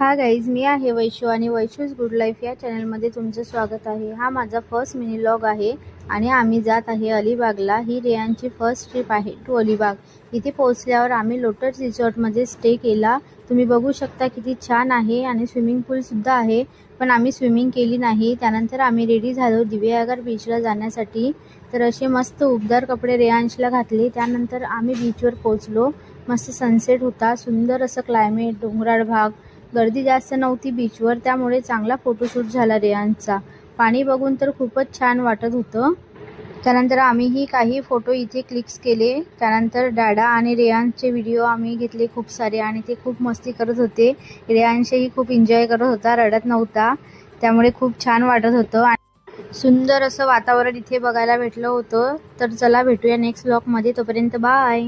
हा गाईज, मी आहे वैशू आणि वैशूज गुड लाईफ या चॅनलमध्ये तुमचं स्वागत आहे। हा माझा फर्स्ट मिनी व्लॉग आहे आणि आम्ही जात आहे अलिबागला। ही रेयांची फर्स्ट ट्रिप आहे टू अलिबाग। इथे पोहोचल्यावर आम्ही लोटस रिसॉर्टमध्ये स्टे केला। तुम्ही बघू शकता किती छान आहे आणि स्विमिंग पूल सुद्धा आहे, पण आम्ही स्विमिंग केली नाही। त्यानंतर आम्ही रेडी झालो दिवेआगर बीचला जाण्यासाठी। तर असे मस्त उबदार कपडे रेयांशला घातले। त्यानंतर आम्ही बीचवर पोहोचलो। मस्त सनसेट होता, सुंदर असं क्लायमेट, डोंगराळ भाग, गर्दी जास्त नव्हती बीचवर, त्यामुळे चांगला फोटोशूट झाला रेयांचा। पाणी बघून तर खूपच छान वाटत होतं। त्यानंतर आम्हीही काही फोटो इथे क्लिक्स केले। त्यानंतर डॅडा आणि रेयांचे व्हिडिओ आम्ही घेतले खूप सारे आणि ते खूप मस्ती करत होते। रेयांशही खूप एन्जॉय करत होता, रडत नव्हता, त्यामुळे खूप छान वाटत होतं आणि सुंदर असं वातावरण इथे बघायला भेटलं होतं। तर चला भेटूया नेक्स्ट व्लॉगमध्ये, तोपर्यंत बाय।